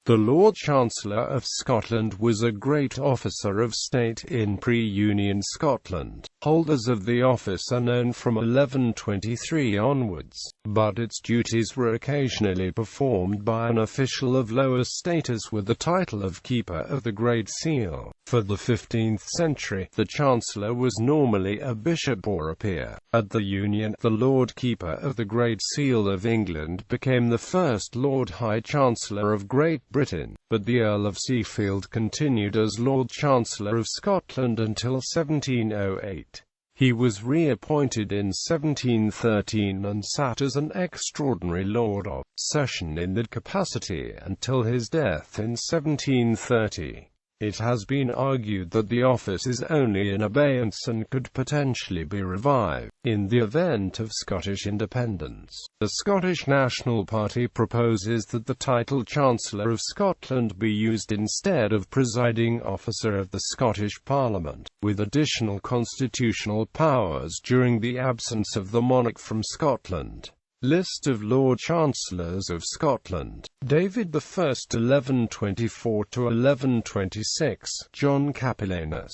The Lord Chancellor of Scotland was a great officer of state in pre-Union Scotland. Holders of the office are known from 1123 onwards, but its duties were occasionally performed by an official of lower status with the title of Keeper of the Great Seal. For the 15th century, the Chancellor was normally a bishop or a peer. At the Union, the Lord Keeper of the Great Seal of England became the first Lord High Chancellor of Great Britain, but the Earl of Seafield continued as Lord Chancellor of Scotland until 1708. He was reappointed in 1713 and sat as an extraordinary Lord of Session in that capacity until his death in 1730. It has been argued that the office is only in abeyance and could potentially be revived in the event of Scottish independence. The Scottish National Party proposes that the title Chancellor of Scotland be used instead of presiding officer of the Scottish Parliament, with additional constitutional powers during the absence of the monarch from Scotland. List of Lord Chancellors of Scotland. David I 1124–1126, John Capellanus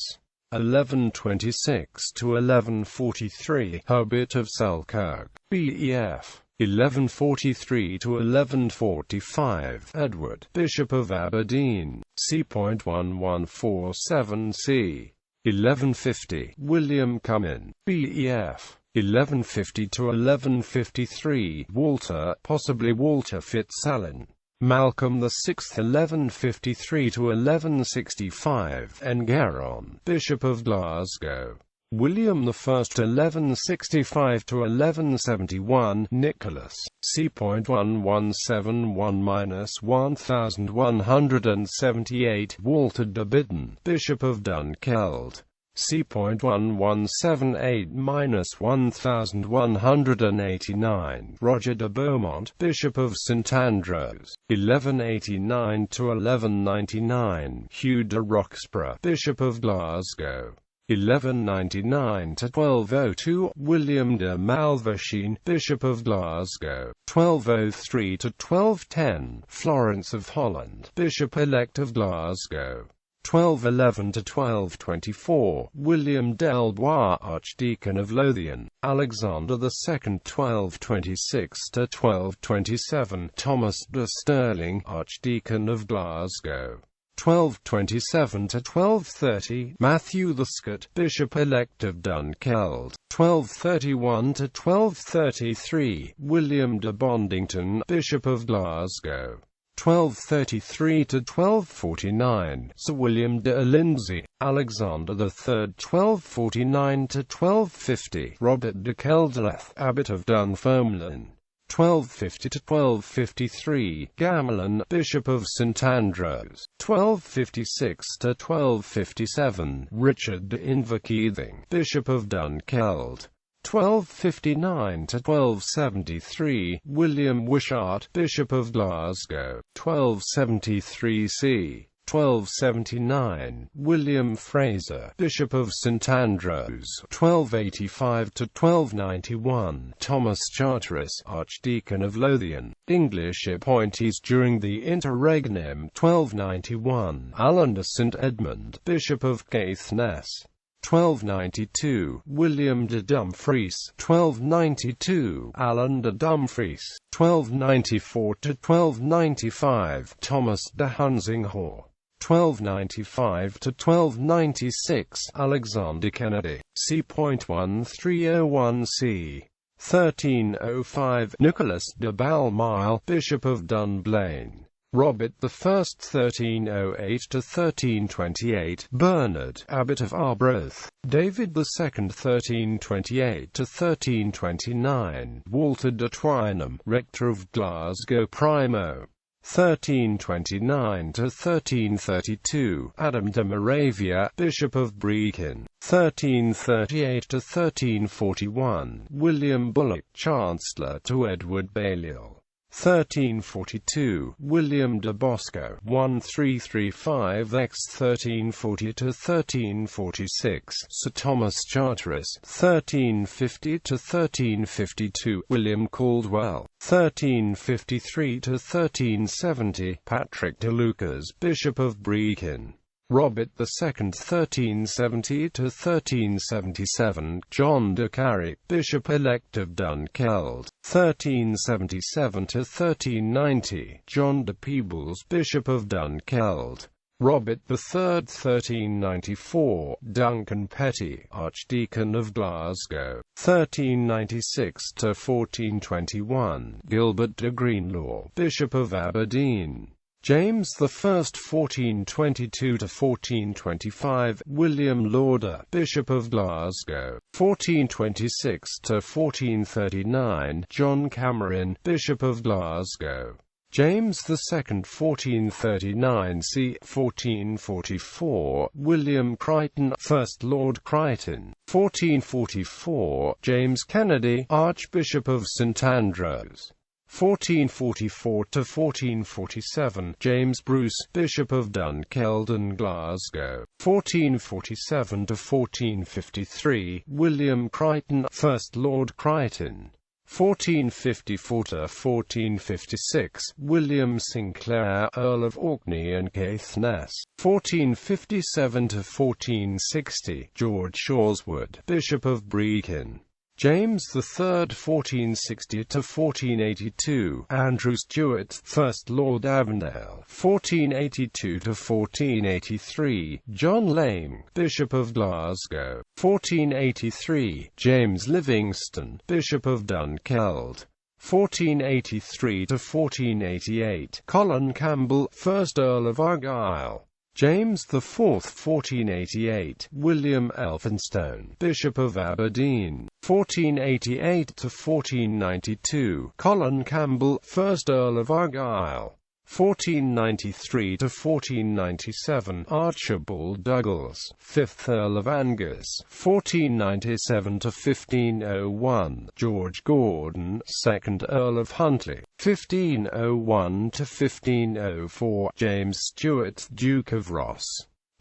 1126–1143, Herbert of Selkirk, B.E.F. 1143–1145, Edward, Bishop of Aberdeen, c.1147 c. 1150, William Cummin, B.E.F. 1150–1153, Walter, possibly Walter FitzAlan, Malcolm VI 1153–1165, Engeron, Bishop of Glasgow, William I 1165–1171, Nicholas, c.1171–1178, Walter de Bidden, Bishop of Dunkeld, c.1178–1189, Roger de Beaumont, Bishop of St Andrews, 1189–1199, Hugh de Roxburgh, Bishop of Glasgow, 1199–1202, William de Malvoisin, Bishop of Glasgow, 1203–1210, Florence of Holland, Bishop-elect of Glasgow, 1211–1224, William Delbois, Archdeacon of Lothian, Alexander II 1226–1227, Thomas de Stirling, Archdeacon of Glasgow, 1227–1230, Matthew the Scot, Bishop-elect of Dunkeld, 1231–1233, William de Bondington, Bishop of Glasgow, 1233–1249, Sir William de Lindsay, Alexander III 1249–1250, Robert de Keldareth, Abbot of Dunfermline, 1250–1253, Gamelin, Bishop of St Andrews, 1256–1257, Richard de Inverkeithing, Bishop of Dunkeld, 1259–1273, William Wishart, Bishop of Glasgow, 1273 c. 1279, William Fraser, Bishop of St Andrews, 1285–1291, Thomas Charteris, Archdeacon of Lothian. English appointees during the interregnum, 1291, Alan de St Edmund, Bishop of Caithness, 1292, William de Dumfries, 1292, Alan de Dumfries, 1294–1295, Thomas de Hunsinghore, 1295–1296, Alexander Kennedy, c.1301 c. 1305, Nicholas de Balmoral, Bishop of Dunblane, Robert I 1308–1328, Bernard, Abbot of Arbroath, David II 1328–1329, Walter de Twynham, Rector of Glasgow Primo, 1329–1332, Adam de Moravia, Bishop of Brechin, 1338–1341, William Bullock, Chancellor to Edward Balliol, 1342, William de Bosco, 1340–1346, Sir Thomas Charteris, 1350–1352, William Caldwell, 1353–1370, Patrick de Lucas, Bishop of Brechin, Robert II, 1370–1377, John de Carey, Bishop-elect of Dunkeld, 1377–1390, John de Peebles, Bishop of Dunkeld, Robert III, 1394, Duncan Petty, Archdeacon of Glasgow, 1396–1421, Gilbert de Greenlaw, Bishop of Aberdeen, James I, 1422–1425, William Lauder, Bishop of Glasgow, 1426–1439, John Cameron, Bishop of Glasgow, James II, 1439 c. 1444, William Crichton, 1st Lord Crichton, 1444, James Kennedy, Archbishop of St Andrews, 1444–1447, James Bruce, Bishop of Dunkeld and Glasgow, 1447–1453, William Crichton, 1st Lord Crichton, 1454–1456, William Sinclair, Earl of Orkney and Caithness, 1457–1460, George Shawswood, Bishop of Brechin, James III, 1460–1482, Andrew Stewart, 1st Lord Avondale, 1482–1483, John Lane, Bishop of Glasgow, 1483, James Livingston, Bishop of Dunkeld, 1483–1488, Colin Campbell, 1st Earl of Argyll, James IV, 1488, William Elphinstone, Bishop of Aberdeen, 1488–1492, Colin Campbell, 1st Earl of Argyll, 1493–1497, Archibald Douglas, 5th Earl of Angus, 1497–1501, George Gordon, 2nd Earl of Huntly, 1501–1504, James Stewart, Duke of Ross,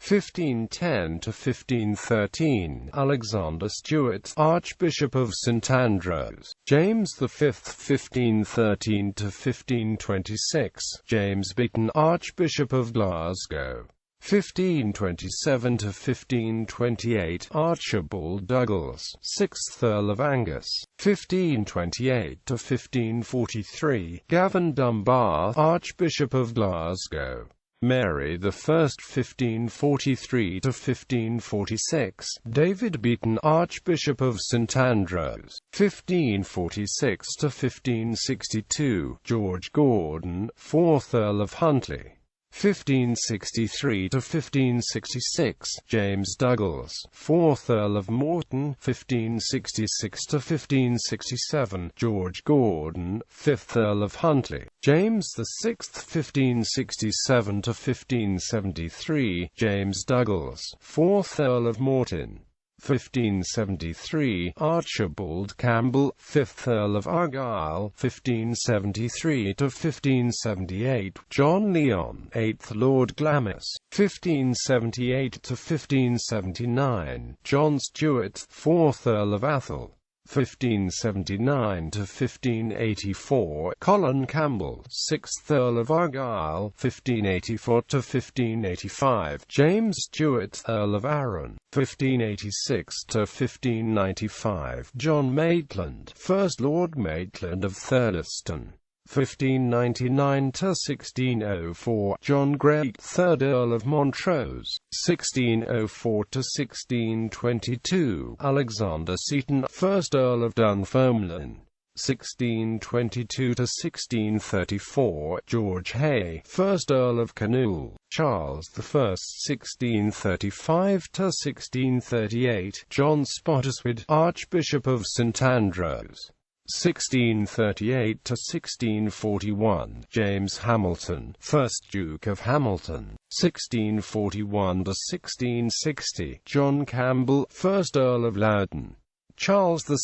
1510–1513, Alexander Stewart, Archbishop of St Andrews, James V, 1513–1526, James Beaton, Archbishop of Glasgow, 1527–1528, Archibald Douglas, 6th Earl of Angus, 1528–1543, Gavin Dunbar, Archbishop of Glasgow, Mary I, 1543–1546, David Beaton, Archbishop of St Andrews, 1546–1562, George Gordon, 4th Earl of Huntly, 1563–1566, James Douglas, 4th Earl of Morton, 1566–1567, George Gordon, 5th Earl of Huntly, James VI, 1567–1573, James Douglas, 4th Earl of Morton, 1573, Archibald Campbell, 5th Earl of Argyll, 1573–1578, John Leon, 8th Lord Glamis, 1578–1579, John Stewart, 4th Earl of Athol, 1579–1584, Colin Campbell, 6th Earl of Argyll, 1584–1585, James Stewart, Earl of Arran, 1586–1595, John Maitland, 1st Lord Maitland of Thurlaston, 1599–1604, John Grey, 3rd Earl of Montrose, 1604–1622, Alexander Seton, 1st Earl of Dunfermline, 1622–1634, George Hay, 1st Earl of Kinnoul, Charles I, 1635–1638, John Spottiswoode, Archbishop of St Andrews, 1638–1641, James Hamilton, 1st Duke of Hamilton, 1641–1660, John Campbell, 1st Earl of Loudon, Charles II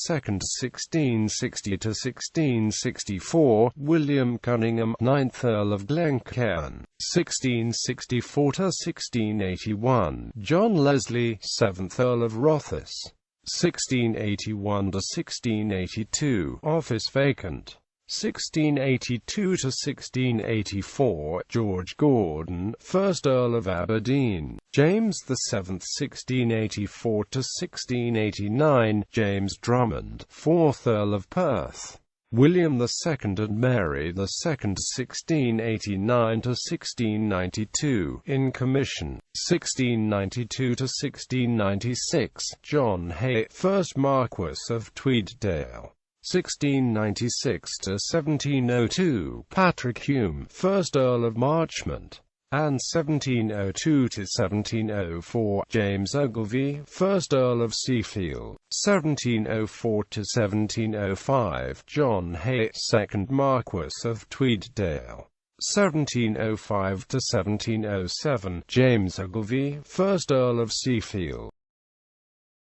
1660–1664, William Cunningham 9th Earl of Glencairn 1664–1681, John Leslie 7th Earl of Rothes 1681–1682, office vacant 1682–1684, George Gordon 1st Earl of Aberdeen, James VII 1684–1689, James Drummond 4th Earl of Perth, William II and Mary II 1689–1692, in commission 1692–1696, John Hay 1st Marquess of Tweeddale 1696–1702, Patrick Hume 1st Earl of Marchmont, and 1702–1704, James Ogilvy 1st Earl of Seafield, 1704–1705, John Hay 2nd Marquess of Tweeddale, 1705–1707, James Ogilvy 1st Earl of Seafield,